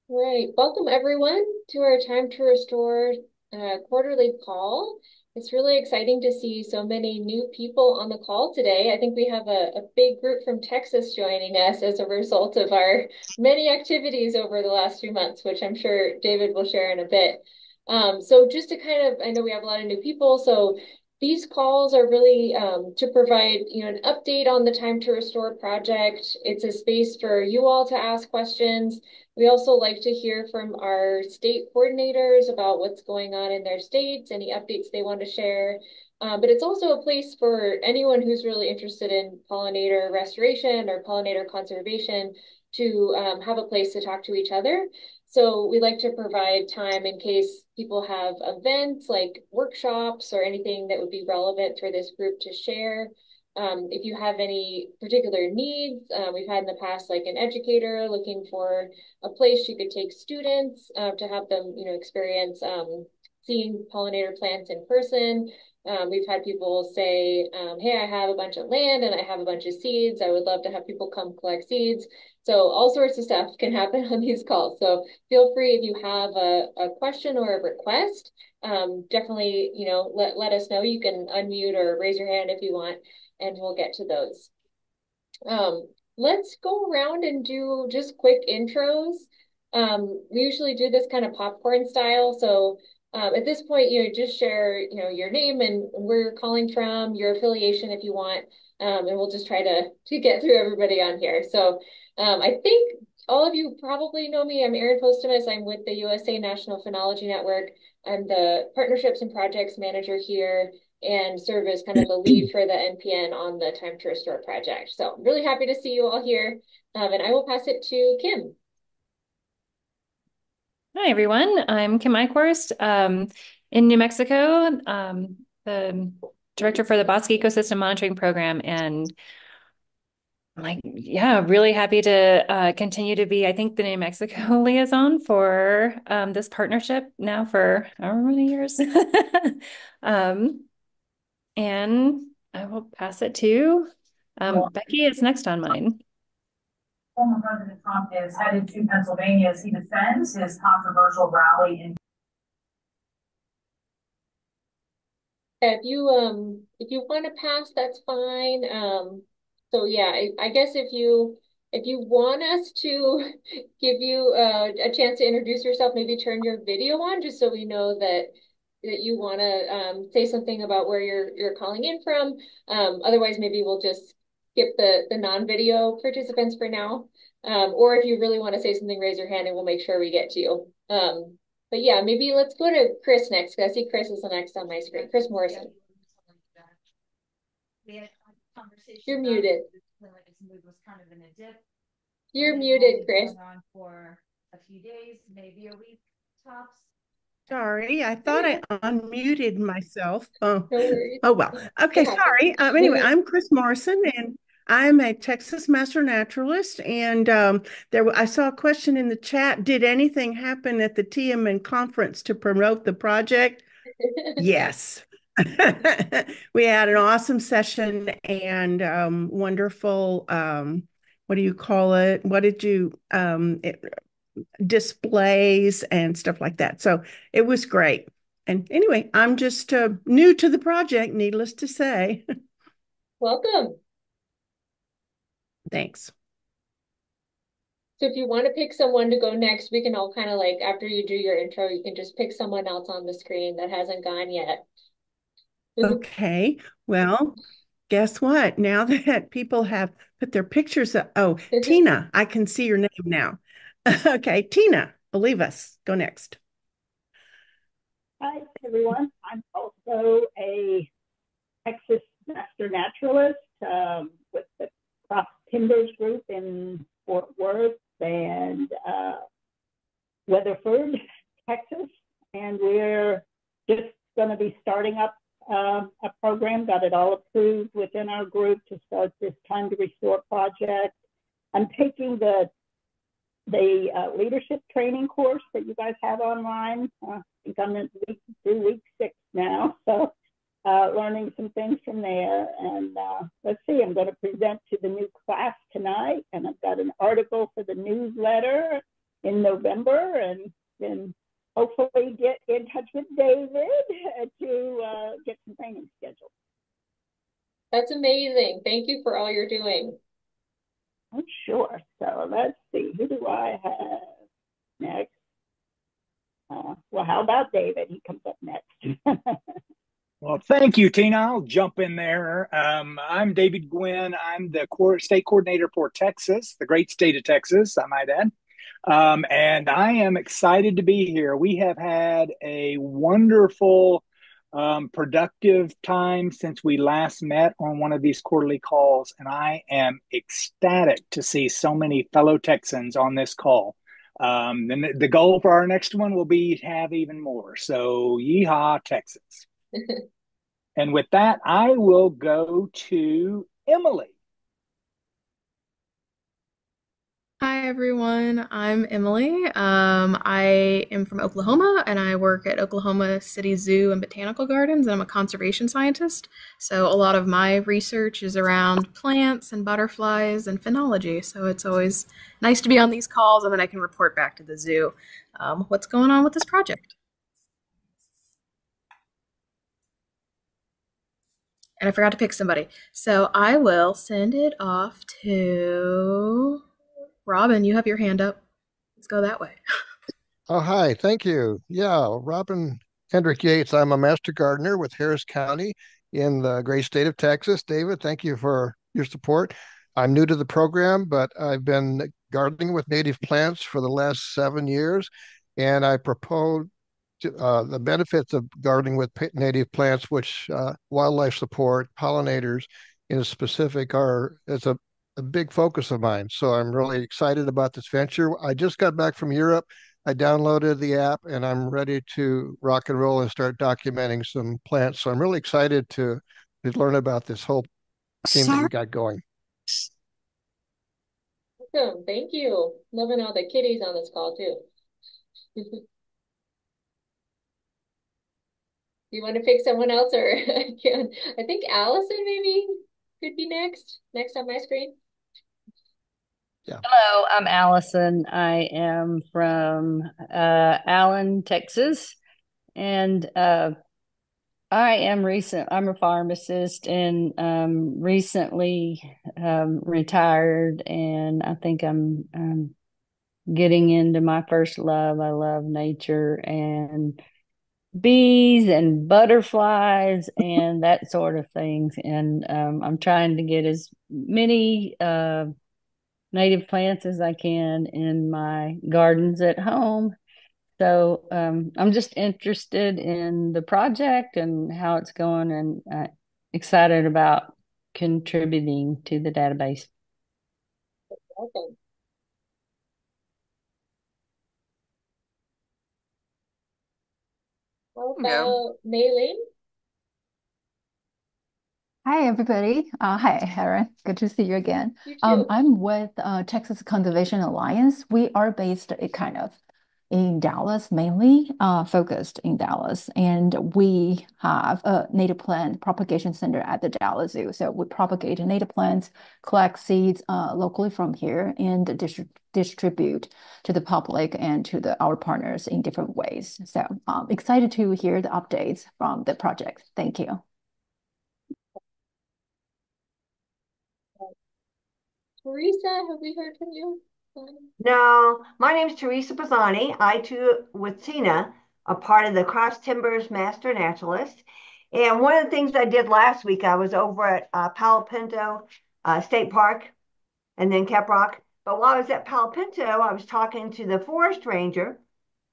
Right. Welcome everyone to our Time to Restore quarterly call. It's really exciting to see so many new people on the call today. I think we have a big group from Texas joining us as a result of our many activities over the last few months, which I'm sure David will share in a bit. So just to kind of, I know we have a lot of new people, so these calls are really to provide, an update on the Time to Restore project. It's a space for you all to ask questions. We also like to hear from our state coordinators about what's going on in their states, any updates they want to share. But it's also a place for anyone who's really interested in pollinator restoration or pollinator conservation to have a place to talk to each other. So we like to provide time in case people have events like workshops or anything that would be relevant for this group to share. If you have any particular needs, we've had in the past like an educator looking for a place you could take students to have them, experience seeing pollinator plants in person. We've had people say, hey, I have a bunch of land and I have a bunch of seeds. I would love to have people come collect seeds. So all sorts of stuff can happen on these calls. So feel free if you have a question or a request, definitely, let us know. You can unmute or raise your hand if you want, and we'll get to those. Let's go around and do just quick intros. We usually do this kind of popcorn style. So at this point, just share, your name and where you're calling from, your affiliation if you want, and we'll just try to get through everybody on here. So I think all of you probably know me. I'm Erin Postumus. I'm with the USA National Phenology Network. I'm the Partnerships and Projects Manager here and serve as kind of the lead for the NPN on the Time to Restore project. So I'm really happy to see you all here. And I will pass it to Kim. Hi, everyone. I'm Kim Eichhorst in New Mexico, the director for the Bosque Ecosystem Monitoring Program. And yeah, really happy to continue to be, I think, the New Mexico liaison for this partnership now for however many years. um, and I will pass it to Becky is next on mine. Former President Trump is headed to Pennsylvania as he defends his controversial rally in. If you want to pass, that's fine. So yeah, I guess if you want us to give you a chance to introduce yourself, maybe turn your video on just so we know that you want to say something about where you're calling in from. Otherwise, maybe we'll just skip the non-video participants for now. Or if you really want to say something, raise your hand and we'll make sure we get to you. But yeah, maybe let's go to Chris next because I see Chris is the next on my screen. Chris Morrison. We had a conversation You're about muted. like his mood was kind of in a dip. You're It had muted, only been Chris. going on for a few days, maybe a week tops. Sorry, I There thought we I go. unmuted myself. Oh, No worries. oh well. It Okay, happens. sorry. Anyway, I'm Chris Morrison, and I'm a Texas master naturalist. And I saw a question in the chat. Did anything happen at the TMN conference to promote the project? Yes. We had an awesome session and wonderful. What do you call it? What did you displays and stuff like that. So it was great. And anyway, I'm just new to the project, needless to say. Welcome. Thanks. So if you want to pick someone to go next, we can all kind of like after you do your intro, you can just pick someone else on the screen that hasn't gone yet. Okay. Well, guess what? Now that people have put their pictures up, oh, Tina, I can see your name now. Okay, Tina, believe us. Go next. Hi, everyone. I'm also a Texas master naturalist with the Cross Timbers Group in Fort Worth and Weatherford, Texas. And we're just going to be starting up a program, got it all approved within our group to start this Time to Restore project. I'm taking the leadership training course that you guys have online. I think I'm in week 6 now, so learning some things from there. And let's see, I'm going to present to the new class tonight, and I've got an article for the newsletter in November, and then hopefully get in touch with David to get some training scheduled. That's amazing. Thank you for all you're doing. I'm sure. So let's see, who do I have next? Well, how about David? He comes up next. Well, thank you, Tina. I'll jump in there. I'm David Gwynn. I'm the state coordinator for Texas, the great state of Texas, I might add. And I am excited to be here. We have had a wonderful, productive time since we last met on one of these quarterly calls. And I am ecstatic to see so many fellow Texans on this call. And the goal for our next one will be to have even more. So, yeehaw, Texas. And with that, I will go to Emily. Hi everyone, I'm Emily. I am from Oklahoma and I work at Oklahoma City Zoo and Botanical Gardens, and I'm a conservation scientist. So a lot of my research is around plants and butterflies and phenology. So it's always nice to be on these calls, and then I can report back to the zoo what's going on with this project. And I forgot to pick somebody. So I will send it off to Robin. You have your hand up. Let's go that way. Oh, hi. Thank you. Yeah, Robin Hendrick Yates. I'm a master gardener with Harris County in the great state of Texas. David, thank you for your support. I'm new to the program, but I've been gardening with native plants for the last 7 years, and I propose the benefits of gardening with native plants, which wildlife support, pollinators in specific, is a big focus of mine. So I'm really excited about this venture. I just got back from Europe. I downloaded the app and I'm ready to rock and roll and start documenting some plants. So I'm really excited to learn about this whole theme that you got going. Awesome. Thank you. Loving all the kitties on this call too. Do you want to pick someone else, or I think Allison maybe could be next on my screen. Yeah. Hello, I'm Allison. I am from Allen, Texas, and I'm a pharmacist and recently retired, and I think I'm getting into my first love. I love nature and bees and butterflies and that sort of things, and I'm trying to get as many native plants as I can in my gardens at home. So I'm just interested in the project and how it's going, and excited about contributing to the database. Welcome. How about Maylene? Hi, everybody. Hi, Erin. Good to see you again. You too. I'm with Texas Conservation Alliance. We are based kind of in Dallas, mainly focused in Dallas, and we have a native plant propagation center at the Dallas Zoo. So we propagate native plants, collect seeds locally from here, and distribute to the public and to our partners in different ways. So excited to hear the updates from the project. Thank you. Teresa, have we heard from you? No, my name is Teresa Pisani. I too, with Tina, a part of the Cross Timbers Master Naturalist. And one of the things I did last week, I was over at Palo Pinto State Park and then Caprock. But while I was at Palo Pinto, I was talking to the forest ranger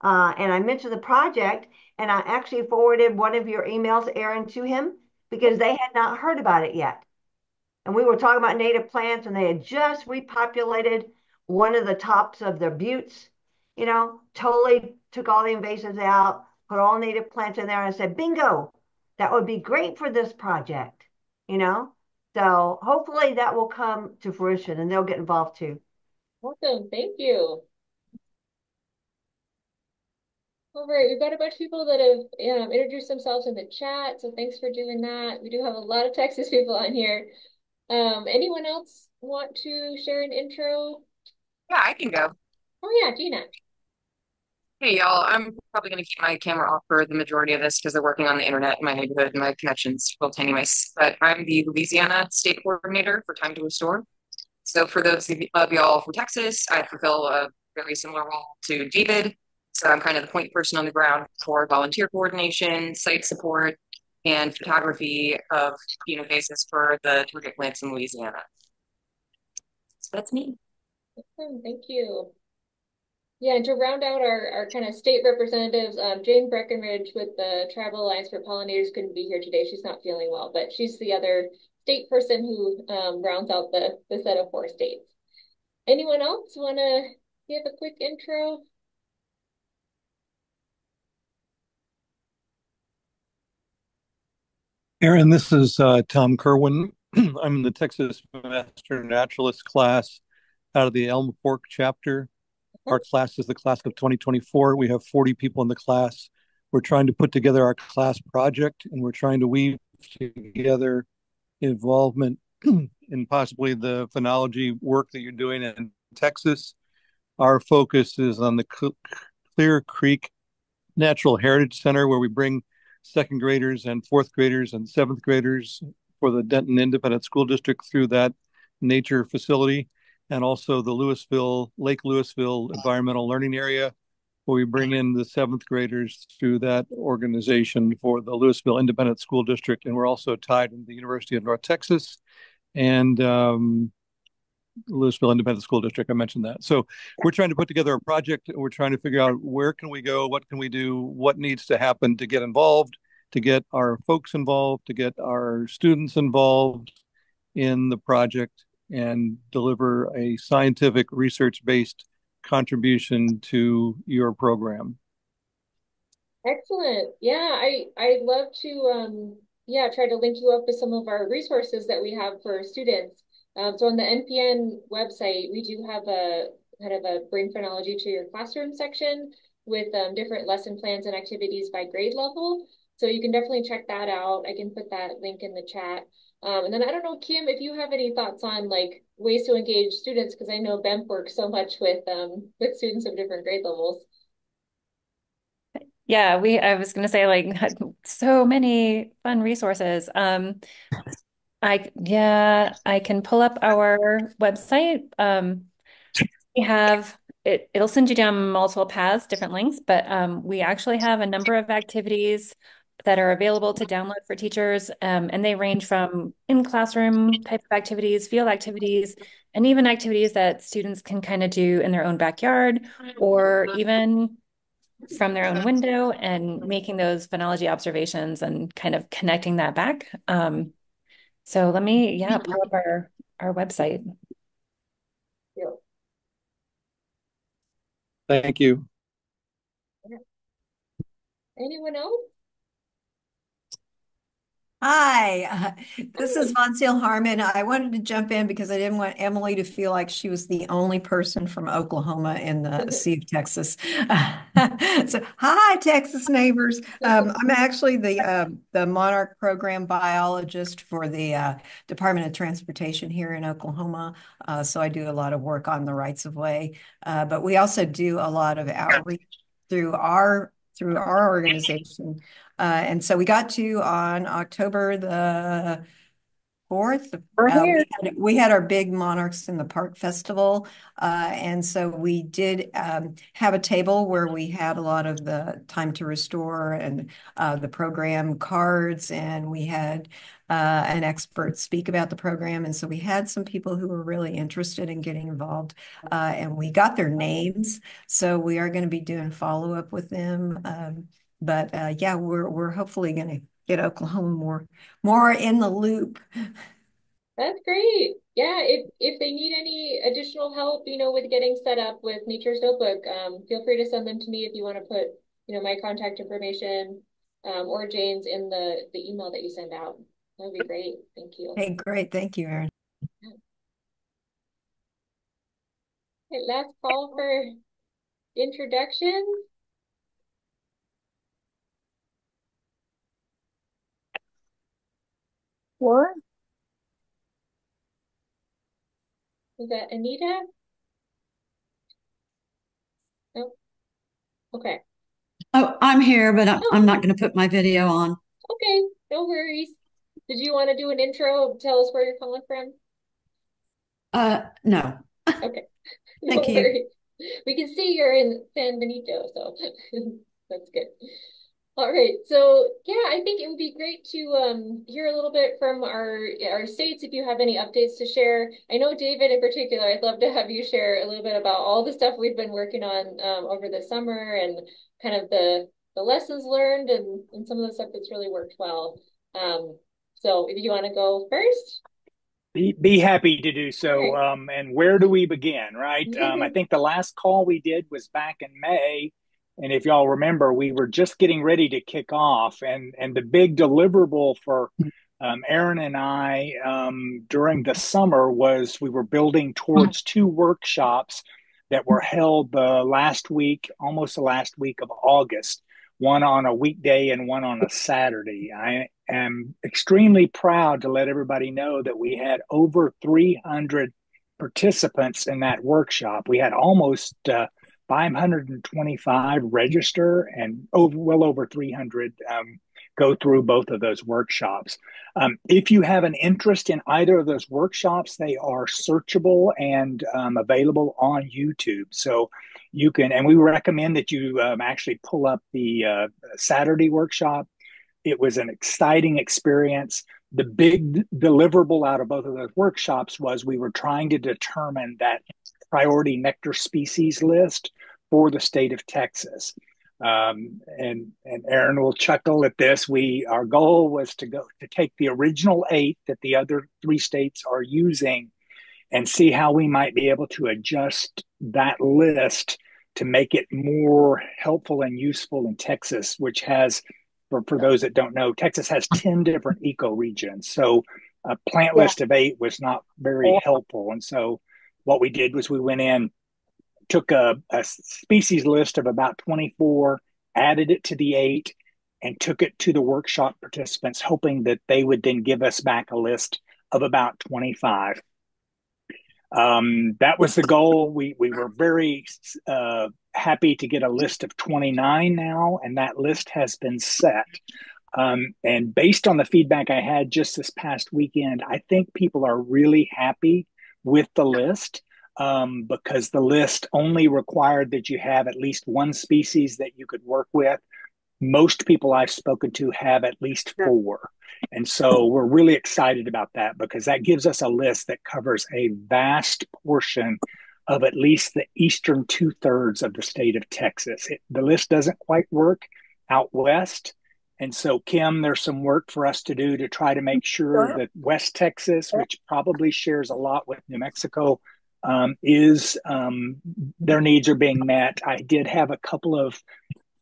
and I mentioned the project, and I actually forwarded one of your emails, Erin, to him because they had not heard about it yet. And we were talking about native plants, and they had just repopulated one of the tops of their buttes, totally took all the invasives out, put all native plants in there, and said, bingo, that would be great for this project, you know? So hopefully that will come to fruition and they'll get involved too. Awesome. Thank you. All right, we've got a bunch of people that have introduced themselves in the chat, so thanks for doing that. We do have a lot of Texas people on here. Anyone else want to share an intro? Yeah, I can go. Oh yeah, Gina. Hey y'all, I'm probably going to keep my camera off for the majority of this because they're working on the internet in my neighborhood and my connection's real tenuous. But I'm the Louisiana State Coordinator for Time to Restore. So for those of y'all from Texas, I fulfill a very similar role to David. So I'm kind of the point person on the ground for volunteer coordination, site support, and photography of basis for the target plants in Louisiana. So that's me. Awesome, thank you. Yeah, and to round out our kind of state representatives, Jane Breckenridge with the Tribal Alliance for Pollinators couldn't be here today. She's not feeling well, but she's the other state person who rounds out the set of 4 states. Anyone else want to give a quick intro? Aaron, this is Tom Kerwin. I'm in the Texas Master Naturalist class out of the Elm Fork chapter. Our class is the class of 2024. We have 40 people in the class. We're trying to put together our class project, and we're trying to weave together involvement in possibly the phenology work that you're doing in Texas. Our focus is on the Clear Creek Natural Heritage Center, where we bring second graders and fourth graders and seventh graders for the Denton Independent School District through that nature facility, and also the Lake Louisville Environmental Learning Area, where we bring in the seventh graders through that organization for the Louisville Independent School District. And we're also tied in the University of North Texas and Louisville Independent School District. I mentioned that. So we're trying to put together a project. We're trying to figure out where can we go, what can we do, what needs to happen to get involved, to get our folks involved, to get our students involved in the project and deliver a scientific research-based contribution to your program. Excellent. Yeah, I'd love to yeah, try to link you up with some of our resources that we have for students. So on the NPN website, we do have a kind of a bring phenology to your classroom section with different lesson plans and activities by grade level. So you can definitely check that out. I can put that link in the chat. And then I don't know, Kim, if you have any thoughts on like ways to engage students, because I know BEMP works so much with students of different grade levels. Yeah, I was gonna say like so many fun resources. I can pull up our website. We have it'll send you down multiple paths, different links, but we actually have a number of activities that are available to download for teachers. And they range from in-classroom type of activities, field activities, and even activities that students can kind of do in their own backyard or even from their own window and making those phenology observations and kind of connecting that back. So let me, yeah, pull up our website. Yeah. Thank you. Anyone else? Hi, this is Von Seal Harmon. I wanted to jump in because I didn't want Emily to feel like she was the only person from Oklahoma in the Sea of Texas. So, hi, Texas neighbors. I'm actually the monarch program biologist for the Department of Transportation here in Oklahoma. So I do a lot of work on the rights of way, but we also do a lot of outreach through our organization. And so we got to on October the 4th. We're here. We had our big Monarchs in the Park Festival. And so we did have a table where we had a lot of the Time to Restore and the program cards, and we had an expert speak about the program. And so we had some people who were really interested in getting involved, and we got their names. So we are going to be doing follow-up with them. But yeah, we're hopefully going to get Oklahoma more in the loop. That's great. Yeah, if they need any additional help, with getting set up with Nature's Notebook, feel free to send them to me if you want to put, my contact information, or Jane's in the email that you send out. That would be great. Thank you. Hey, great. Thank you, Erin. Okay, last call for introductions. Or Is that Anita? Oh, okay. Oh, I'm here, but I'm Oh, not going to put my video on. okay. No worries. Did you want to do an intro? Tell us where you're calling from? No. Okay. Thank No you. worries. We can see you're in San Benito, so that's good. All right. So yeah, I think it would be great to hear a little bit from our states if you have any updates to share. I know David in particular, I'd love to have you share a little bit about all the stuff we've been working on over the summer and kind of the lessons learned and some of the stuff that's really worked well. So if you want to go first. Be happy to do All so. right. And where do we begin, right? I think the last call we did was back in May. And if y'all remember, we were just getting ready to kick off. And the big deliverable for Aaron and I during the summer was we were building towards two workshops that were held the last week, almost the last week of August, one on a weekday and one on a Saturday. I am extremely proud to let everybody know that we had over 300 participants in that workshop. We had almost 525 register and well over 300 go through both of those workshops. If you have an interest in either of those workshops, they are searchable and available on YouTube. So you can, and we recommend that you actually pull up the Saturday workshop. It was an exciting experience. The big deliverable out of both of those workshops was we were trying to determine that priority nectar species list for the state of Texas. And Aaron will chuckle at this. Our goal was to take the original 8 that the other 3 states are using and see how we might be able to adjust that list to make it more helpful and useful in Texas, which has, for those that don't know, Texas has 10 different ecoregions. So a plant list of 8 was not very helpful. And so what we did was we went in, took a species list of about 24, added it to the 8, and took it to the workshop participants, hoping that they would then give us back a list of about 25. That was the goal. We were very happy to get a list of 29 now, and that list has been set. And based on the feedback I had just this past weekend, I think people are really happy with the list because the list only required that you have at least one species that you could work with. Most people I've spoken to have at least 4. And so we're really excited about that because that gives us a list that covers a vast portion of at least the eastern 2/3 of the state of Texas. The list doesn't quite work out west. And so, Kim, there's some work for us to do to try to make sure that West Texas, which probably shares a lot with New Mexico, their needs are being met. I did have a couple of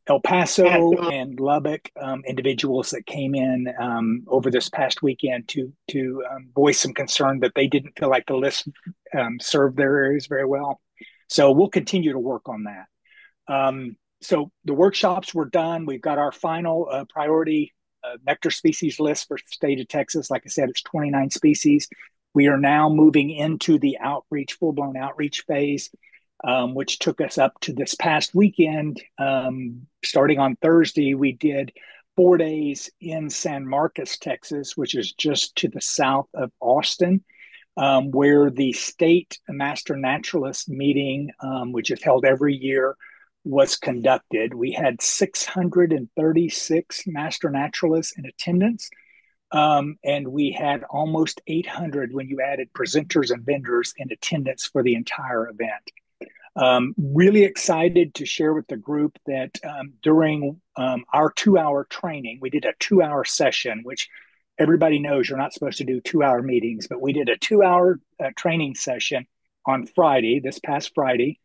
El Paso and Lubbock individuals that came in over this past weekend to voice some concern that they didn't feel like the list served their areas very well. So we'll continue to work on that. So the workshops were done. We've got our final priority nectar species list for the state of Texas. Like I said, it's 29 species. We are now moving into the outreach, full-blown outreach phase. Which took us up to this past weekend. Starting on Thursday, we did 4 days in San Marcos, Texas, which is just to the south of Austin, where the state master naturalist meeting, which is held every year, was conducted. We had 636 master naturalists in attendance. And we had almost 800 when you added presenters and vendors in attendance for the entire event. Really excited to share with the group that during our 2-hour training, we did a 2-hour session, which everybody knows you're not supposed to do 2-hour meetings, but we did a 2-hour training session on Friday, this past Friday,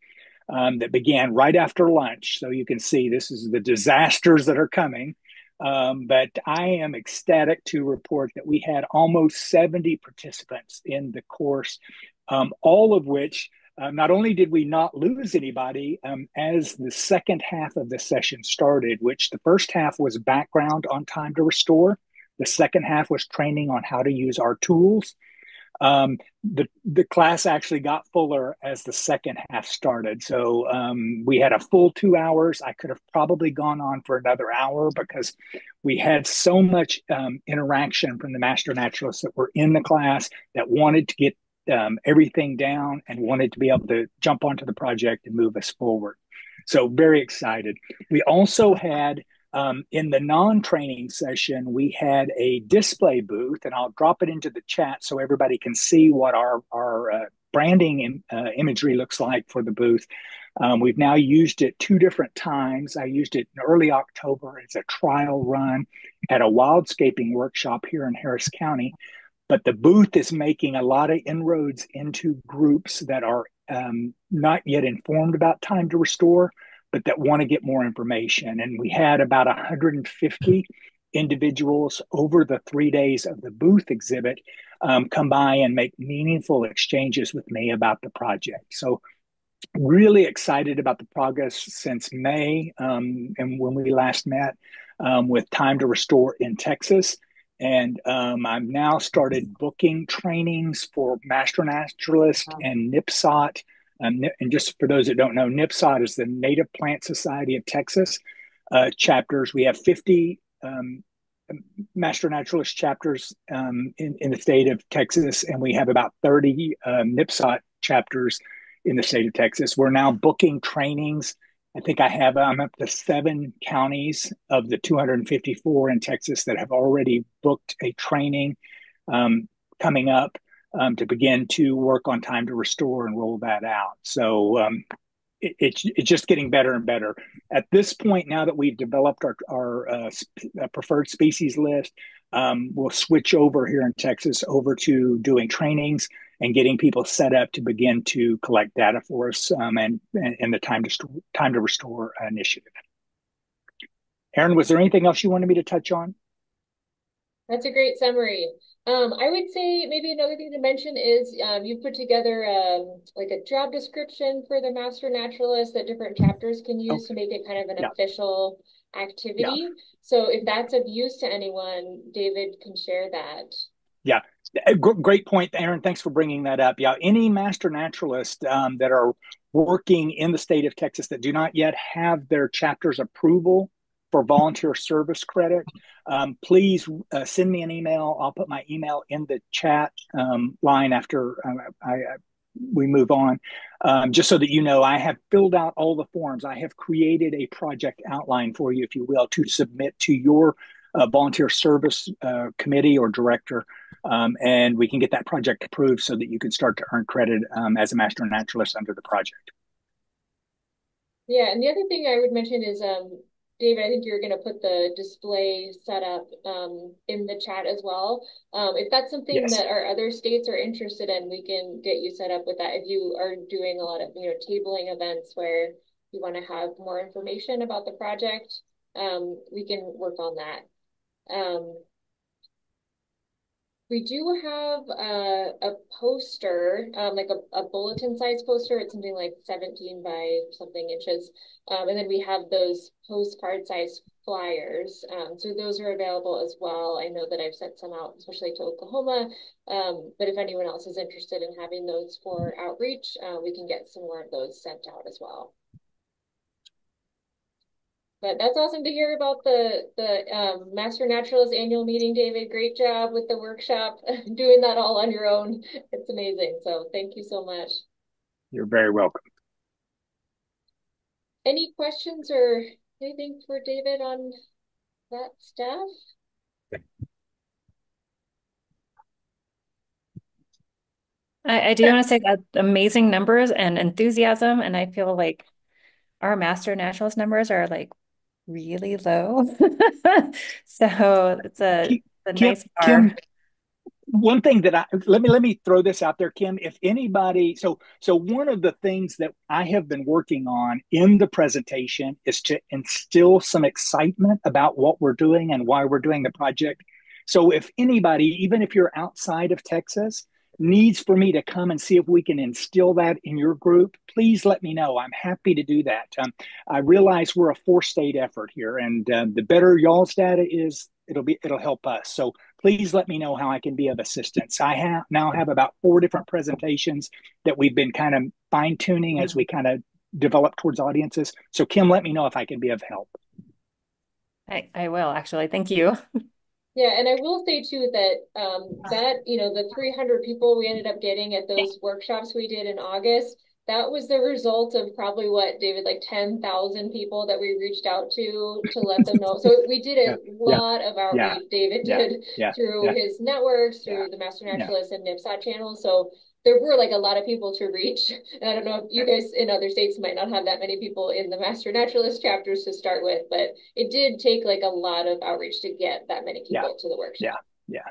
that began right after lunch. So you can see this is the disasters that are coming. But I am ecstatic to report that we had almost 70 participants in the course, all of which not only did we not lose anybody as the second half of the session started, which the first half was background on time to restore. The second half was training on how to use our tools. The class actually got fuller as the second half started. So we had a full 2 hours. I could have probably gone on for another hour because we had so much interaction from the master naturalists that were in the class that wanted to get everything down and wanted to be able to jump onto the project and move us forward. So very excited. We also had in the non-training session, we had a display booth, and I'll drop it into the chat so everybody can see what our branding imagery looks like for the booth. We've now used it 2 different times. I used it in early October as a trial run at a wildscaping workshop here in Harris County. But the booth is making a lot of inroads into groups that are not yet informed about time to restore, but that want to get more information. And we had about 150 individuals over the 3 days of the booth exhibit come by and make meaningful exchanges with me about the project. So really excited about the progress since May and when we last met with Time to Restore in Texas. And I've now started booking trainings for Master Naturalist and NIPSOT. And just for those that don't know, NIPSOT is the Native Plant Society of Texas chapters. We have 50 Master Naturalist chapters in the state of Texas, and we have about 30 NIPSOT chapters in the state of Texas. We're now booking trainings. I think I'm up to 7 counties of the 254 in Texas that have already booked a training coming up to begin to work on Time to Restore and roll that out. So it's just getting better and better. At this point, now that we've developed our preferred species list, we'll switch over here in Texas over to doing trainings and getting people set up to begin to collect data for us and the Time to Restore initiative. Erin, was there anything else you wanted me to touch on? That's a great summary. I would say maybe another thing to mention is you put together like a job description for the Master Naturalist that different chapters can use to make it kind of an official activity. So if that's of use to anyone, David can share that. Yeah, great point, Erin. Thanks for bringing that up. Yeah, any Master Naturalist that are working in the state of Texas that do not yet have their chapter's approval for volunteer service credit, please send me an email. I'll put my email in the chat line after we move on, just so that you know I have filled out all the forms. I have created a project outline for you, if you will, to submit to your volunteer service committee or director, and we can get that project approved so that you can start to earn credit as a Master Naturalist under the project. Yeah, and the other thing I would mention is David, I think you're going to put the display setup in the chat as well. If that's something that our other states are interested in, we can get you set up with that. If you are doing a lot of tabling events where you want to have more information about the project, we can work on that. We do have a poster, like a bulletin size poster. It's something like 17 by something inches. And then we have those postcard size flyers. So those are available as well. I know that I've sent some out, especially to Oklahoma. But if anyone else is interested in having those for outreach, we can get some more of those sent out as well. But that's awesome to hear about the Master Naturalist annual meeting, David. Great job with the workshop, doing that all on your own. It's amazing. So thank you so much. You're very welcome. Any questions or anything for David on that stuff? I do want to say that amazing numbers and enthusiasm, and I feel like our Master Naturalist numbers are like really low. So it's a nice bar. Kim, one thing that let me throw this out there, Kim. If anybody, so one of the things that I have been working on in the presentation is to instill some excitement about what we're doing and why we're doing the project. So if anybody, even if you're outside of Texas, needs for me to come and see if we can instill that in your group, please let me know. I'm happy to do that. I realize we're a four-state effort here, and the better y'all's data is, it'll help us. So please let me know how I can be of assistance. I now have about 4 different presentations that we've been kind of fine-tuning as we kind of develop towards audiences. So Kim, let me know if I can be of help. I will actually. Thank you. Yeah, and I will say too that the 300 people we ended up getting at those workshops we did in August, that was the result of probably what, David, like 10,000 people that we reached out to let them know. So we did a Yeah, lot of yeah, outreach. David yeah, did yeah, through yeah, his networks, yeah, through the Master yeah. Naturalist and NIPSAT channels. So there were like a lot of people to reach. And I don't know if you guys in other states might not have that many people in the Master Naturalist chapters to start with, but it did take like a lot of outreach to get that many Yeah, people to the workshop. yeah.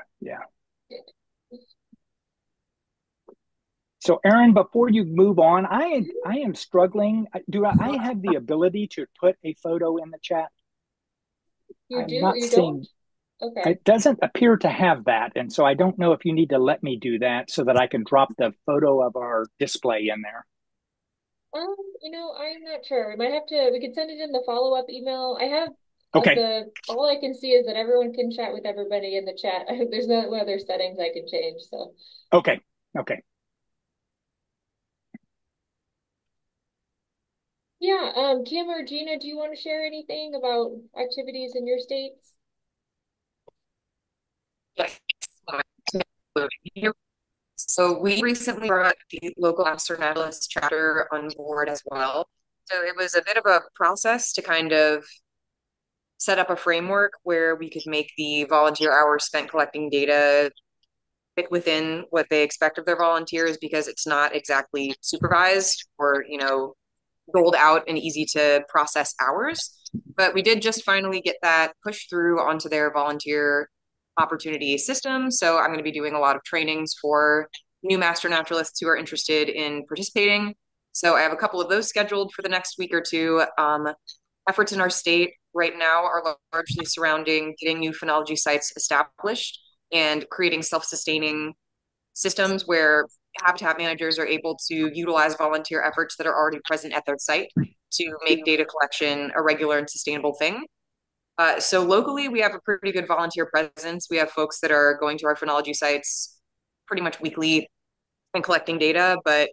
So Aaron, before you move on, I am struggling. Do I have the ability to put a photo in the chat? You I'm do? not You don't? seeing, Okay. it doesn't appear to have that. And so I don't know if you need to let me do that so that I can drop the photo of our display in there. I'm not sure. We could send it in the follow-up email. I have Okay. all I can see is that everyone can chat with everybody in the chat. There's no other settings I can change, so. Okay. Yeah, Kim or Gina, do you want to share anything about activities in your states? Yes. So we recently brought the local Master Naturalist chapter on board as well. So it was a bit of a process to kind of set up a framework where we could make the volunteer hours spent collecting data fit within what they expect of their volunteers, because it's not exactly supervised or, rolled out and easy to process hours. But we did just finally get that pushed through onto their volunteer opportunity system. So I'm going to be doing a lot of trainings for new master naturalists who are interested in participating. So I have a couple of those scheduled for the next week or two. Efforts in our state right now are largely surrounding getting new phenology sites established and creating self-sustaining systems where habitat managers are able to utilize volunteer efforts that are already present at their site to make data collection a regular and sustainable thing. So locally, we have a pretty good volunteer presence. We have folks that are going to our phenology sites pretty much weekly and collecting data, but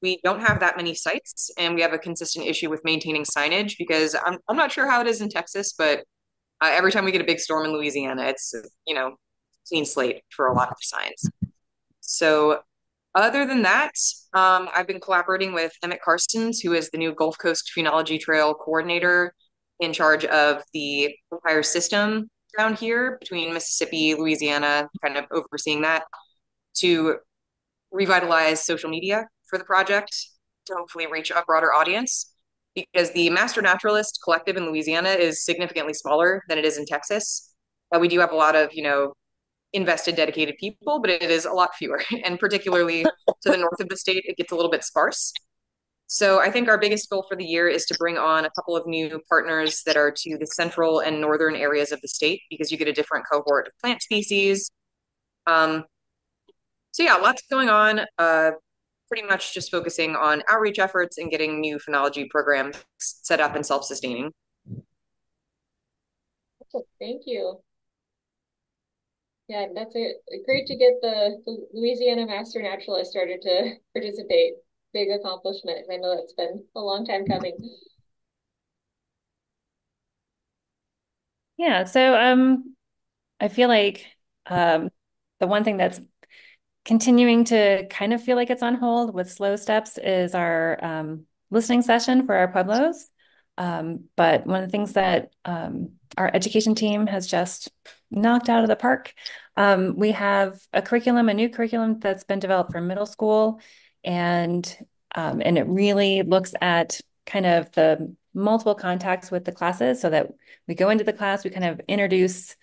we don't have that many sites, and we have a consistent issue with maintaining signage, because I'm not sure how it is in Texas, but every time we get a big storm in Louisiana, it's, clean slate for a lot of signs. So other than that, I've been collaborating with Emmett Carstens, who is the new Gulf Coast Phenology Trail coordinator in charge of the entire system down here between Mississippi, Louisiana, kind of overseeing that, to revitalize social media for the project to hopefully reach a broader audience. Because the Master Naturalist Collective in Louisiana is significantly smaller than it is in Texas. We do have a lot of, invested, dedicated people, but it is a lot fewer. And particularly to the north of the state, it gets a little bit sparse. So I think our biggest goal for the year is to bring on a couple of new partners that are to the central and northern areas of the state, because you get a different cohort of plant species. So yeah, lots going on. Pretty much just focusing on outreach efforts and getting new phenology programs set up and self-sustaining. Thank you. Yeah, that's great to get the Louisiana Master Naturalist started to participate. Big accomplishment. I know that's been a long time coming. Yeah, so I feel like the one thing that's continuing to kind of feel like it's on hold with slow steps is our listening session for our pueblos. But one of the things that our education team has just knocked out of the park, we have a new curriculum that's been developed for middle school, and it really looks at kind of the multiple contacts with the classes, so that we go into the class, we kind of introduce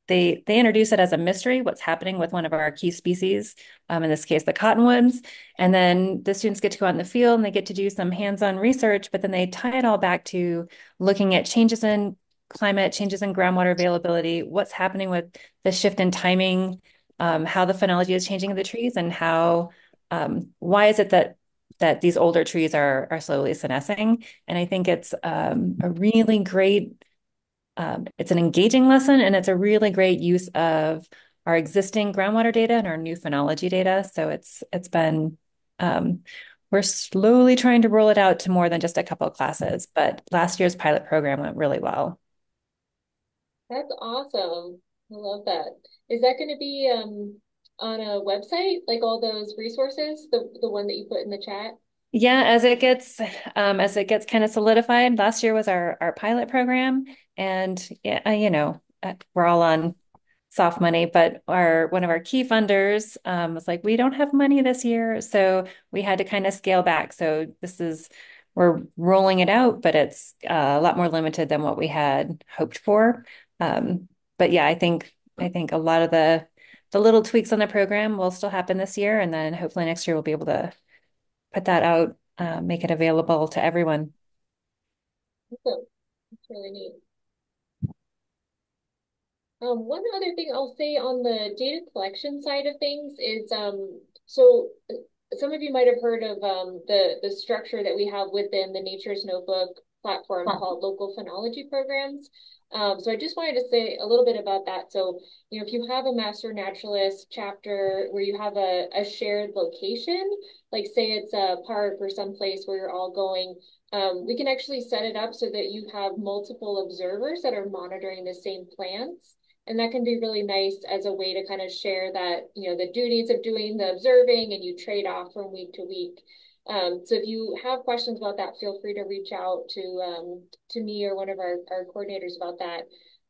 they introduce it as a mystery, what's happening with one of our key species, in this case, the cottonwoods. And then the students get to go out in the field and they get to do some hands-on research, but then they tie it all back to looking at changes in climate, changes in groundwater availability, what's happening with the shift in timing how the phenology is changing in the trees and how why is it that these older trees are slowly senescing. And I think it's a really great it's an engaging lesson, and it's a really great use of our existing groundwater data and our new phenology data. So it's been we're slowly trying to roll it out to more than just a couple of classes, but last year's pilot program went really well. That's awesome. I love that. Is that going to be on a website, like all those resources, the one that you put in the chat? Yeah, as it gets kind of solidified. Last year was our pilot program, and yeah, we're all on soft money, but our one of our key funders was like, we don't have money this year, so we had to kind of scale back. So we're rolling it out, but it's a lot more limited than what we had hoped for. But yeah, I think a lot of the little tweaks on the program will still happen this year, and then hopefully next year we'll be able to put that out, make it available to everyone. Awesome. That's really neat. One other thing I'll say on the data collection side of things is, so some of you might have heard of the structure that we have within the Nature's Notebook platform called local phenology programs. So I just wanted to say a little bit about that. So, if you have a Master Naturalist chapter where you have a shared location, like say it's a park or someplace where you're all going, we can actually set it up so that you have multiple observers that are monitoring the same plants. And that can be really nice as a way to kind of share that, the duties of doing the observing, and you trade off from week to week. So if you have questions about that, feel free to reach out to me or one of our coordinators about that.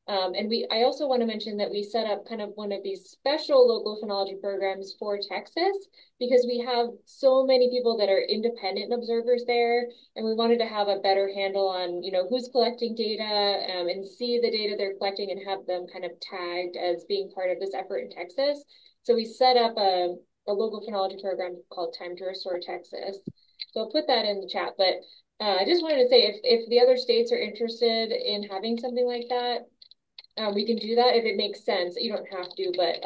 And I also want to mention that we set up kind of one of these special local phenology programs for Texas because we have so many people that are independent observers there, and we wanted to have a better handle on, who's collecting data, and see the data they're collecting and have them kind of tagged as being part of this effort in Texas. So we set up a local phenology program called Time to Restore Texas. So I'll put that in the chat, but I just wanted to say if the other states are interested in having something like that, we can do that if it makes sense. You don't have to, but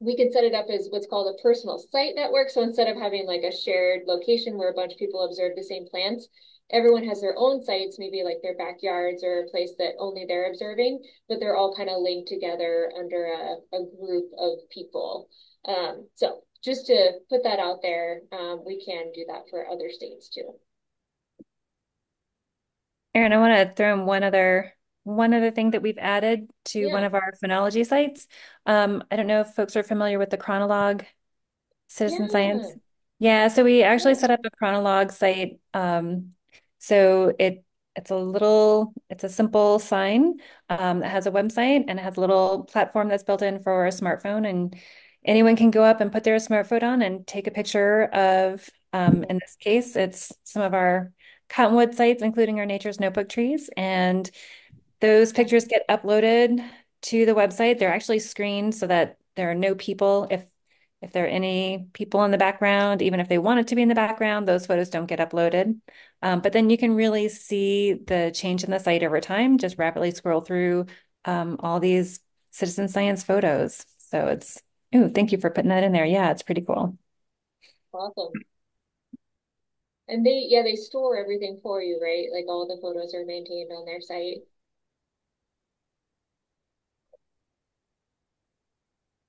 we can set it up as what's called a personal site network. So instead of having like a shared location where a bunch of people observe the same plants, everyone has their own sites, maybe like their backyards or a place that only they're observing, but they're all kind of linked together under a group of people. So just to put that out there, we can do that for other states too. Aaron, I want to throw in one other thing that we've added to one of our phenology sites. I don't know if folks are familiar with the Chronolog citizen science. Yeah, so we actually set up a Chronolog site. So it's a simple sign that has a website, and it has a little platform that's built in for a smartphone, and anyone can go up and put their smartphone on and take a picture of, in this case, it's some of our cottonwood sites, including our Nature's Notebook trees. And those pictures get uploaded to the website. They're actually screened so that there are no people. If there are any people in the background, even if they want it to be in the background, those photos don't get uploaded. But then you can really see the change in the site over time. Just rapidly scroll through all these citizen science photos. So thank you for putting that in there. Yeah, it's pretty cool. Awesome. And they store everything for you, right? Like all the photos are maintained on their site.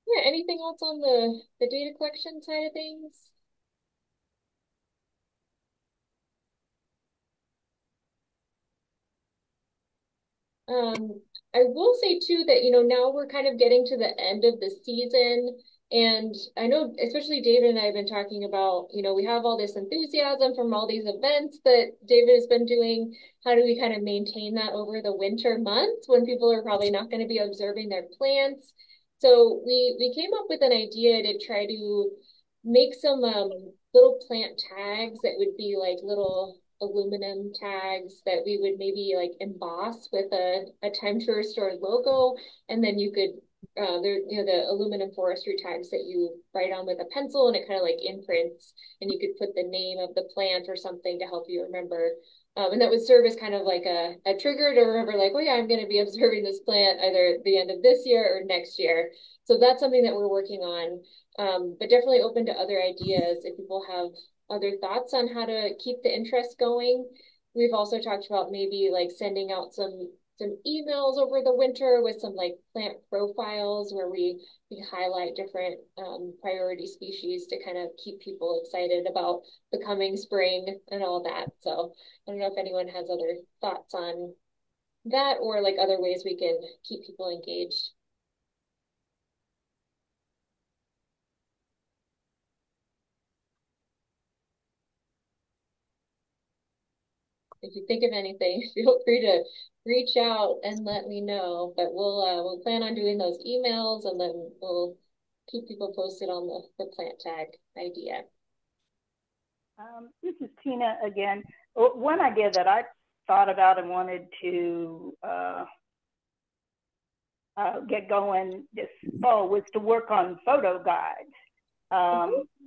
Yeah, anything else on the data collection side of things? I will say too that, now we're kind of getting to the end of the season. And I know, especially David and I have been talking about, we have all this enthusiasm from all these events that David has been doing. How do we kind of maintain that over the winter months when people are probably not going to be observing their plants? So we came up with an idea to try to make some little plant tags that would be like little aluminum tags that we would maybe like emboss with a Time to Restore logo, and then you could the aluminum forestry tags that you write on with a pencil, and it kind of like imprints, and you could put the name of the plant or something to help you remember And that would serve as kind of like a trigger to remember like, oh yeah, I'm going to be observing this plant either the end of this year or next year. So that's something that we're working on. But definitely open to other ideas if people have other thoughts on how to keep the interest going. We've also talked about maybe like sending out some emails over the winter with some like plant profiles where we highlight different priority species to kind of keep people excited about the coming spring and all that. So I don't know if anyone has other thoughts on that or like other ways we can keep people engaged. If you think of anything, feel free to reach out and let me know. But we'll plan on doing those emails and then we'll keep people posted on the plant tag idea. This is Tina again. One idea that I thought about and wanted to get going this fall was to work on photo guides.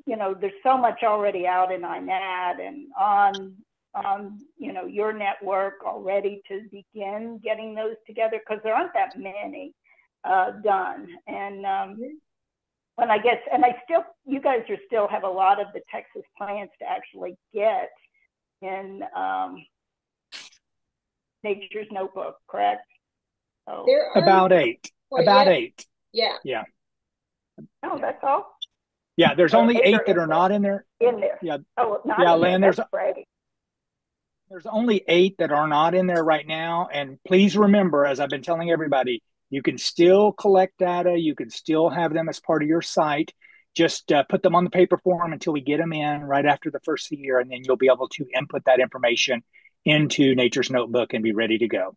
You know, there's so much already out in INAD and on you know, your network already to begin getting those together because there aren't that many done. And when I guess, and I still, you guys are still have a lot of the Texas plants to actually get in Nature's Notebook, correct? So, there are About 8. About 8. Yeah. Yeah. Oh, that's all? Yeah, there's only 8 that are not in there. In there. Yeah. Oh, not yeah, in Lynn, there. That's great. There's only 8 that are not in there right now. And please remember, as I've been telling everybody, you can still collect data. You can still have them as part of your site. Just put them on the paper form until we get them in right after the first of the year. And then you'll be able to input that information into Nature's Notebook and be ready to go.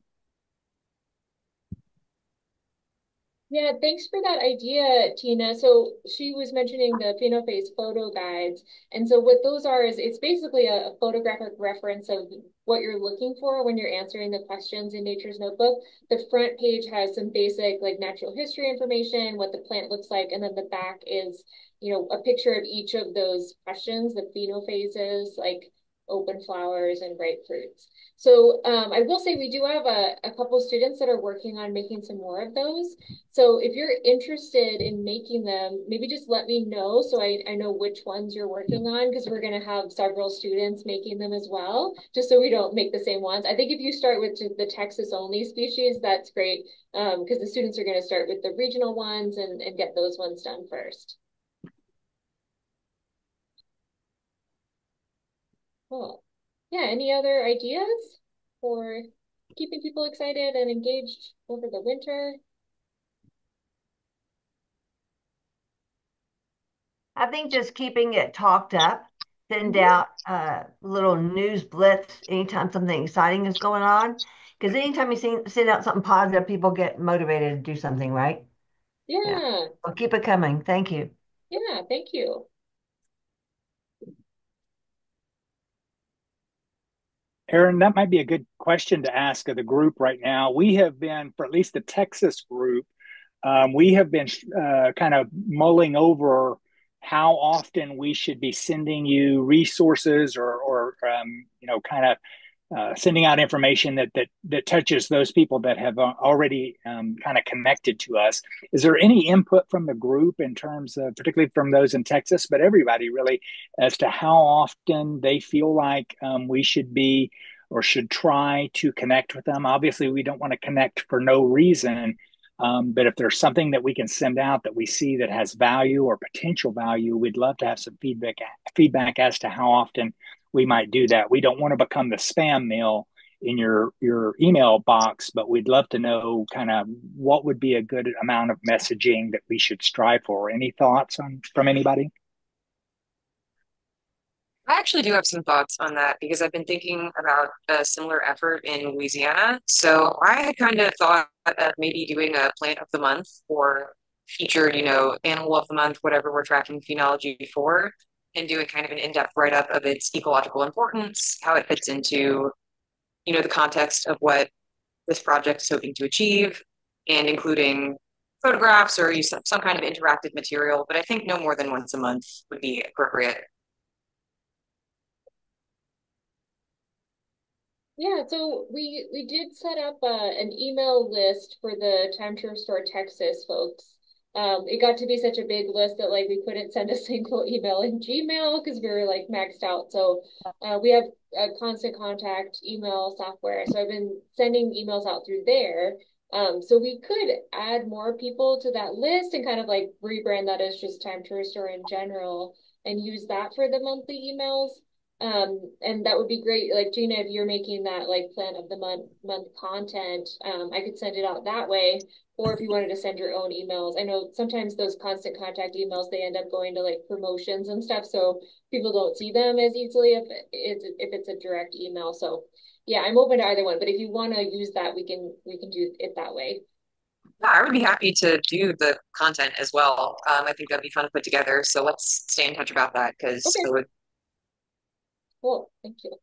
Yeah, thanks for that idea, Tina. So she was mentioning the phenophase photo guides. And so what those are is it's basically a photographic reference of what you're looking for when you're answering the questions in Nature's Notebook. The front page has some basic like natural history information, what the plant looks like, and then the back is, you know, a picture of each of those questions, the phenophases, like open flowers and ripe fruits. So I will say we do have a couple students that are working on making some more of those. So if you're interested in making them, maybe just let me know so I know which ones you're working on because we're going to have several students making them as well, just so we don't make the same ones. I think if you start with the Texas only species, that's great because the students are going to start with the regional ones and get those ones done first. Cool. Yeah, any other ideas for keeping people excited and engaged over the winter? I think just keeping it talked up, send out little news blitz anytime something exciting is going on. Because anytime you send out something positive, people get motivated to do something, right? Yeah. Well, keep it coming. Thank you. Yeah, thank you. Aaron, that might be a good question to ask of the group right now. We have been, for at least the Texas group, we have been kind of mulling over how often we should be sending you resources or you know, kind of sending out information that touches those people that have already kind of connected to us. Is there any input from the group in terms of, particularly from those in Texas, but everybody really, as to how often they feel like we should be or should try to connect with them? Obviously, we don't want to connect for no reason. But if there's something that we can send out that we see that has value or potential value, we'd love to have some feedback as to how often we might do that. We don't want to become the spam mail in your email box, but we'd love to know kind of what would be a good amount of messaging that we should strive for. Any thoughts from anybody? I actually do have some thoughts on that because I've been thinking about a similar effort in Louisiana. So I had kind of thought of maybe doing a plant of the month or featured, you know, animal of the month, whatever we're tracking phenology for, and doing kind of an in-depth write-up of its ecological importance, how it fits into, you know, the context of what this project is hoping to achieve, and including photographs or use some kind of interactive material. But I think no more than once a month would be appropriate. Yeah, so we did set up an email list for the Time to Restore Texas folks. It got to be such a big list that like we couldn't send a single email in Gmail because we were like maxed out. So we have a constant contact email software. So I've been sending emails out through there. So we could add more people to that list and kind of like rebrand that as just Time to Restore in general and use that for the monthly emails. And that would be great. Like Gina, if you're making that like plan of the month content, I could send it out that way. Or if you wanted to send your own emails, I know sometimes those constant contact emails they end up going to like promotions and stuff, so people don't see them as easily if it's a direct email. So yeah, I'm open to either one. But if you want to use that, we can do it that way. Yeah, I would be happy to do the content as well. I think that'd be fun to put together. So let's stay in touch about that because Okay, it would. cool. Thank you.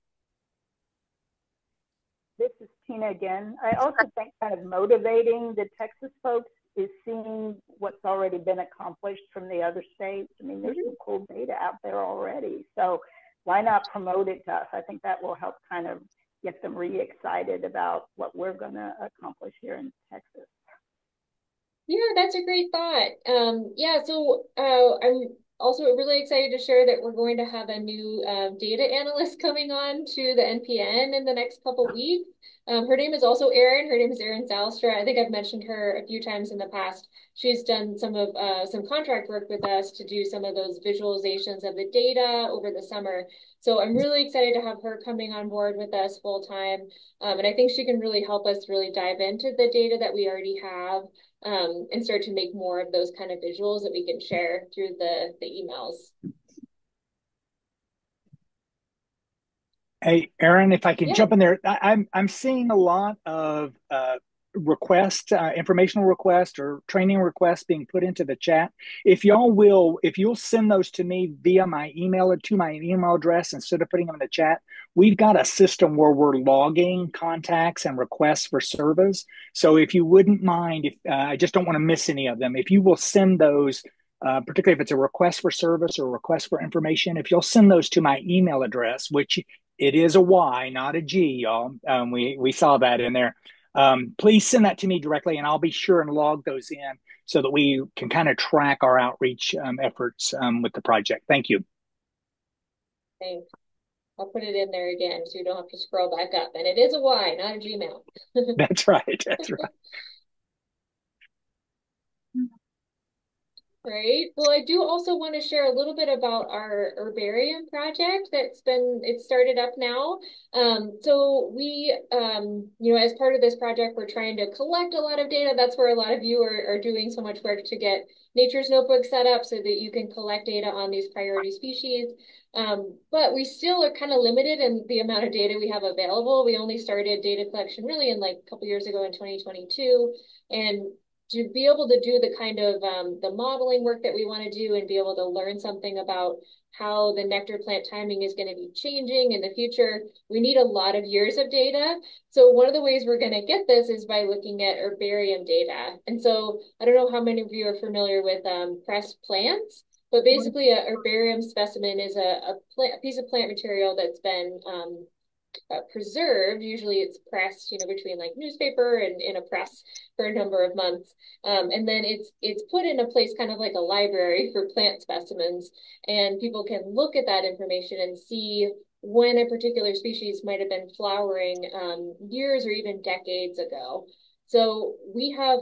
This is Tina again. I also think kind of motivating the Texas folks is seeing what's already been accomplished from the other states. I mean, there's some cool data out there already. So why not promote it to us? I think that will help kind of get them re-excited about what we're going to accomplish here in Texas. Yeah, that's a great thought. Yeah, so I'm also really excited to share that we're going to have a new data analyst coming on to the NPN in the next couple weeks. Her name is also Erin. Her name is Erin Zalstra. I think I've mentioned her a few times in the past. She's done some contract work with us to do some of those visualizations of the data over the summer. So I'm really excited to have her coming on board with us full time. And I think she can really help us really dive into the data that we already have and start to make more of those kind of visuals that we can share through the emails. Hey, Aaron, if I can Yeah. jump in there, I'm seeing a lot of requests, informational requests or training requests being put into the chat. If you'll send those to me via my email or to my email address instead of putting them in the chat, we've got a system where we're logging contacts and requests for service. So if you wouldn't mind, if I just don't want to miss any of them, if you will send those. Particularly if it's a request for service or a request for information, if you'll send those to my email address, which it is a Y, not a G, y'all. We saw that in there. Please send that to me directly, and I'll be sure and log those in so that we can kind of track our outreach efforts with the project. Thank you. Thanks. I'll put it in there again so you don't have to scroll back up. And it is a Y, not a Gmail. That's right. That's right. Right. Well, I do also want to share a little bit about our herbarium project it started up now. So as part of this project, we're trying to collect a lot of data. That's where a lot of you are doing so much work to get Nature's Notebook set up so that you can collect data on these priority species. But we still are kind of limited in the amount of data we have available. We only started data collection really in like a couple years ago in 2022. And to be able to do the kind of the modeling work that we want to do and be able to learn something about how the nectar plant timing is going to be changing in the future, we need a lot of years of data. So one of the ways we're going to get this is by looking at herbarium data. And so I don't know how many of you are familiar with pressed plants, but basically a herbarium specimen is a piece of plant material that's been preserved. Usually it's pressed, between like newspaper and in a press for a number of months. And then it's put in a place kind of like a library for plant specimens. And people can look at that information and see when a particular species might have been flowering years or even decades ago. So we have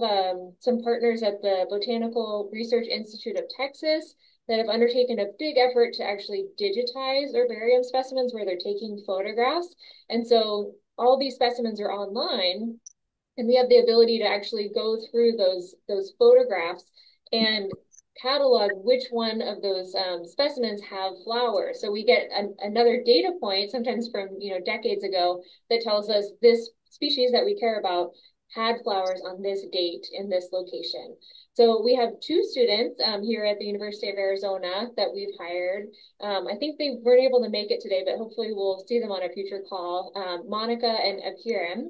some partners at the Botanical Research Institute of Texas that have undertaken a big effort to actually digitize herbarium specimens where they're taking photographs. And so all these specimens are online, and we have the ability to actually go through those photographs and catalog which one of those specimens have flowers. So we get another data point, sometimes from decades ago, that tells us this species that we care about had flowers on this date in this location. So we have two students here at the University of Arizona that we've hired. I think they weren't able to make it today, but hopefully we'll see them on a future call. Monica and Apiram.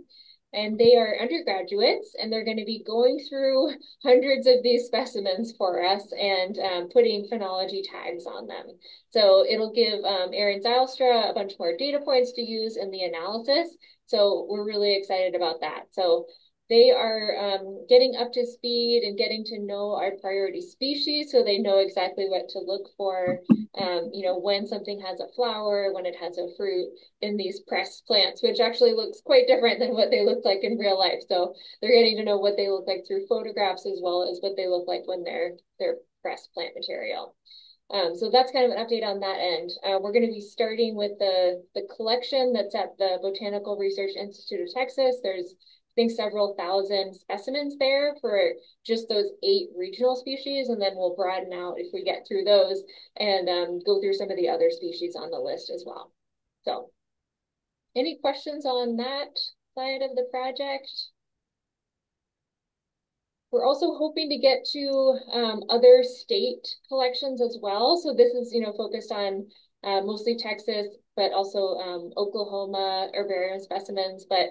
and they are undergraduates, and they're going to be going through hundreds of these specimens for us and putting phenology tags on them. So it'll give Erin Zylstra a bunch more data points to use in the analysis. So we're really excited about that. So they are getting up to speed and getting to know our priority species, so they know exactly what to look for, when something has a flower, when it has a fruit in these pressed plants, which actually looks quite different than what they look like in real life. So they're getting to know what they look like through photographs as well as what they look like when they're pressed plant material. So that's kind of an update on that end. We're going to be starting with the collection that's at the Botanical Research Institute of Texas. There's, I think, several thousand specimens there for just those 8 regional species, and then we'll broaden out if we get through those and go through some of the other species on the list as well. So, any questions on that side of the project? We're also hoping to get to other state collections as well. So this is, focused on mostly Texas, but also Oklahoma herbarium specimens. But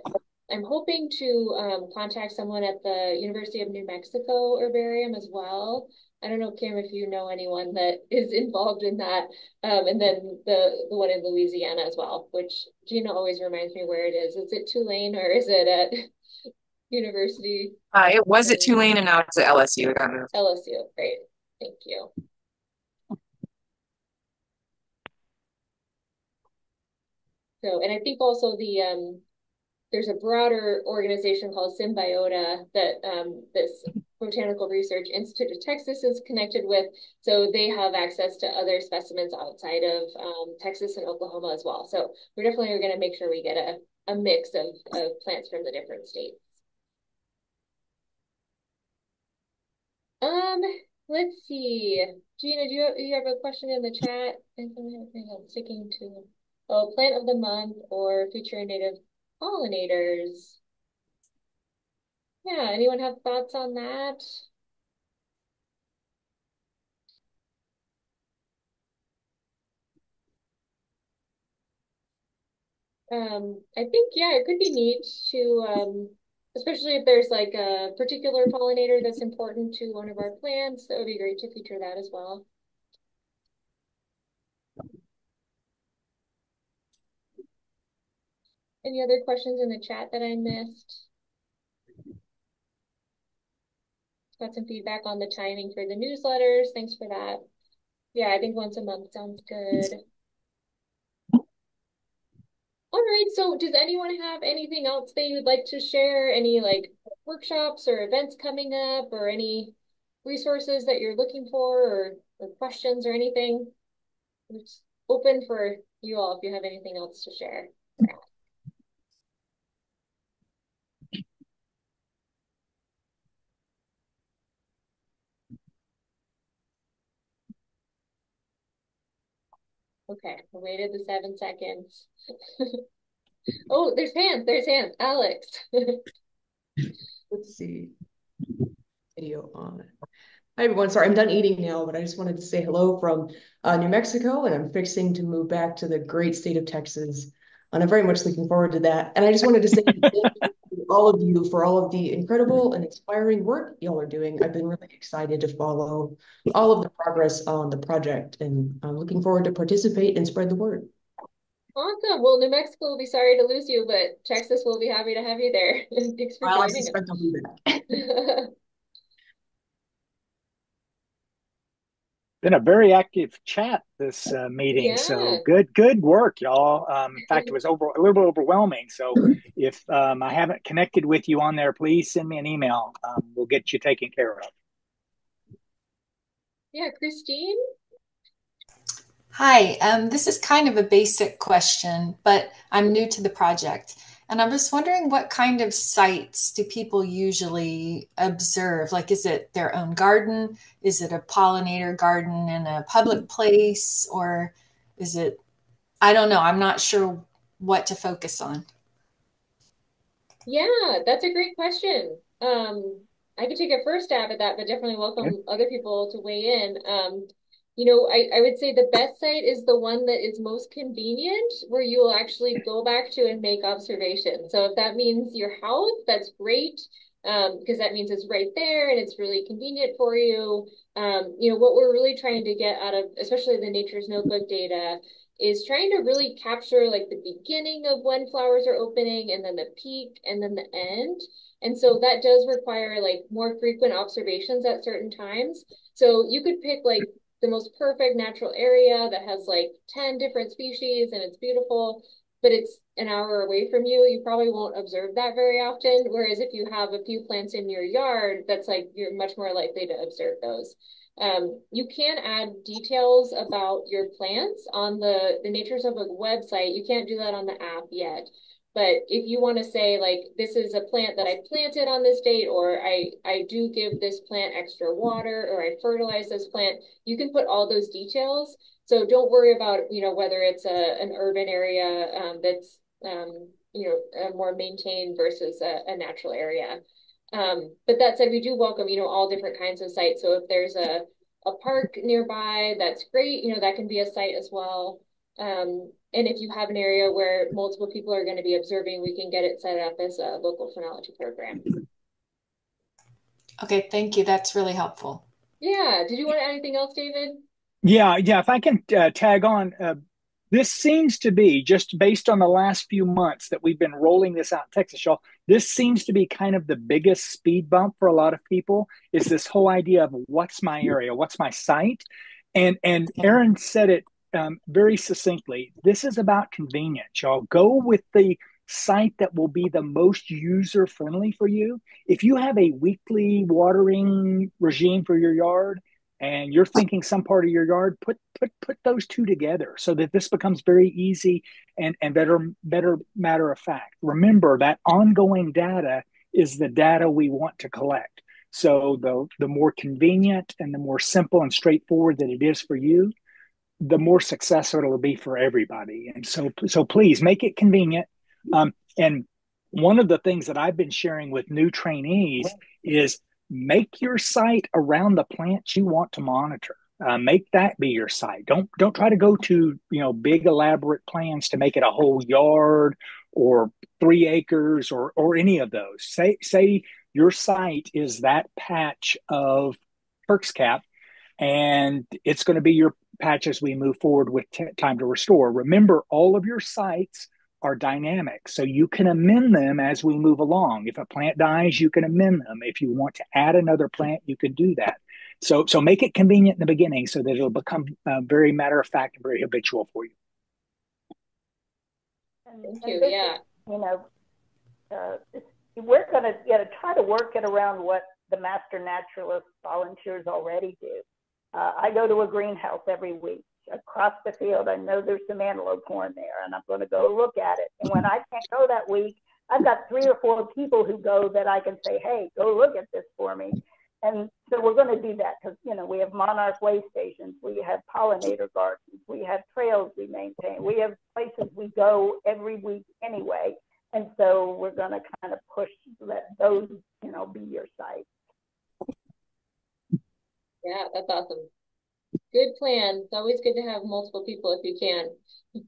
I'm hoping to contact someone at the University of New Mexico herbarium as well. I don't know, Kim, if you know anyone that is involved in that. And then the one in Louisiana as well, which Gina always reminds me where it is. Is it Tulane or is it at University? It was at Tulane and now it's at LSU. It got moved. LSU, great. Thank you. So, and I think also there's a broader organization called Symbiota that this Botanical Research Institute of Texas is connected with. So they have access to other specimens outside of Texas and Oklahoma as well. So we're definitely going to make sure we get a mix of plants from the different states. Let's see. Gina, do you have a question in the chat? I'm sticking to, plant of the month or featuring native pollinators. Yeah, anyone have thoughts on that? I think, yeah, it could be neat to, especially if there's like a particular pollinator that's important to one of our plants, that would be great to feature that as well. Any other questions in the chat that I missed? Got some feedback on the timing for the newsletters. Thanks for that. Yeah, I think once a month sounds good. All right, so does anyone have anything else they would like to share? Any like workshops or events coming up or any resources that you're looking for or questions or anything? It's open for you all if you have anything else to share. Okay, I waited the 7 seconds. Oh, there's hands, Alex. Let's see. Video on. Hi, everyone. Sorry, I'm done eating now, but I just wanted to say hello from New Mexico, and I'm fixing to move back to the great state of Texas. And I'm very much looking forward to that. And I just wanted to say thank you to all of you for all of the incredible and inspiring work y'all are doing. I've been really excited to follow all of the progress on the project, and I'm looking forward to participate and spread the word. Awesome. Well, New Mexico will be sorry to lose you, but Texas will be happy to have you there. Thanks for joining us. I suspect I'll be back. Been a very active chat this meeting, Yeah. so good work, y'all. In fact, it was a little bit overwhelming. So if I haven't connected with you on there, please send me an email. We'll get you taken care of. Yeah, Christine? Hi, this is kind of a basic question, but I'm new to the project. And I'm just wondering what kind of sites do people usually observe? Like, is it their own garden? Is it a pollinator garden in a public place? Or is it, I don't know, I'm not sure what to focus on. Yeah, that's a great question. I could take a first stab at that, but definitely welcome other people to weigh in. I would say the best site is the one that is most convenient, where you will actually go back to and make observations. So if that means your house, that's great, because that means it's right there and it's really convenient for you. What we're really trying to get out of, especially the Nature's Notebook data, is trying to really capture like the beginning of when flowers are opening and then the peak and then the end. And so that does require like more frequent observations at certain times. So you could pick like the most perfect natural area that has like 10 different species and it's beautiful, but it's an hour away from you, you probably won't observe that very often. Whereas if you have a few plants in your yard, that's like you're much more likely to observe those. You can add details about your plants on the Nature's Notebook website. You can't do that on the app yet. But if you want to say like this is a plant that I planted on this date, or I do give this plant extra water, or I fertilize this plant, you can put all those details. So don't worry about whether it's an urban area that's more maintained versus a natural area. But that said, we do welcome all different kinds of sites. So if there's a park nearby, that's great. That can be a site as well. And if you have an area where multiple people are going to be observing, we can get it set up as a local phenology program. Okay, thank you. That's really helpful. Yeah. Did you want to add anything else, David? Yeah. If I can tag on, this seems to be just based on the last few months that we've been rolling this out in Texas, y'all. This seems to be kind of the biggest speed bump for a lot of people. Is this whole idea of what's my area, what's my site, and Aaron said it very succinctly. This is about convenience, y'all. Go with the site that will be the most user friendly for you. If you have a weekly watering regime for your yard, and you're thinking some part of your yard, put those two together so that this becomes very easy and better matter of fact. Remember that ongoing data is the data we want to collect. So the more convenient and the more simple and straightforward that it is for you, the more successful it'll be for everybody. And so please make it convenient. And one of the things that I've been sharing with new trainees is make your site around the plants you want to monitor. Make that be your site. Don't try to go to big elaborate plans to make it a whole yard or 3 acres or any of those. Say your site is that patch of Turk's cap, and it's going to be your patch as we move forward with time to restore. Remember, all of your sites are dynamic, so you can amend them as we move along. If a plant dies, you can amend them. If you want to add another plant, you can do that. So make it convenient in the beginning so that it'll become very matter of fact and very habitual for you. Thank you. Yeah. We're going to try to work it around what the master naturalist volunteers already do. I go to a greenhouse every week. Across the field, I know there's some antelope corn there, and I'm going to go look at it. And when I can't go that week, I've got 3 or 4 people who go that I can say, hey, go look at this for me. And so we're going to do that because, we have monarch way stations, we have pollinator gardens, we have trails we maintain, we have places we go every week anyway. And so we're going to kind of push let those, be your site. Yeah, that's awesome. Good plan. It's always good to have multiple people if you can.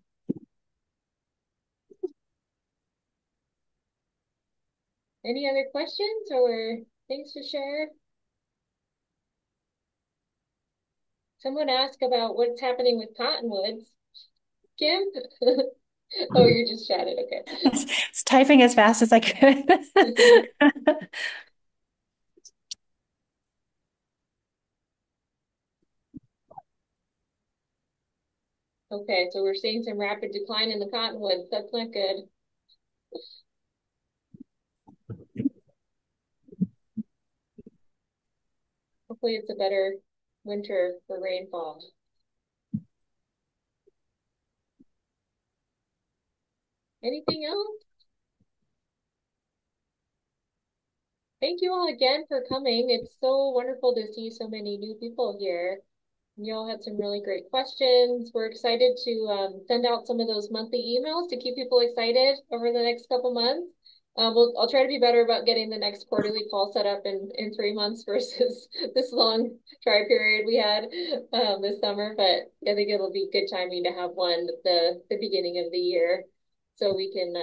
Any other questions or things to share? Someone asked about what's happening with cottonwoods. Kim? Oh, you're just chatting. Okay. It's typing as fast as I could. Okay, so we're seeing some rapid decline in the cottonwoods. That's not good. Hopefully it's a better winter for rainfall. Anything else? Thank you all again for coming. It's so wonderful to see so many new people here. You all had some really great questions. We're excited to send out some of those monthly emails to keep people excited over the next couple months. I'll try to be better about getting the next quarterly call set up in 3 months versus this long try period we had this summer. But I think it'll be good timing to have one at the beginning of the year, so we can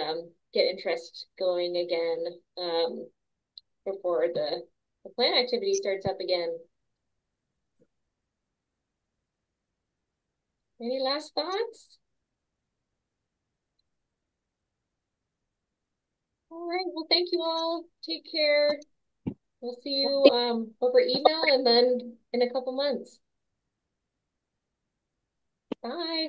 get interest going again before the plant activity starts up again. Any last thoughts? All right. Well, thank you all. Take care. We'll see you over email and then in a couple months. Bye.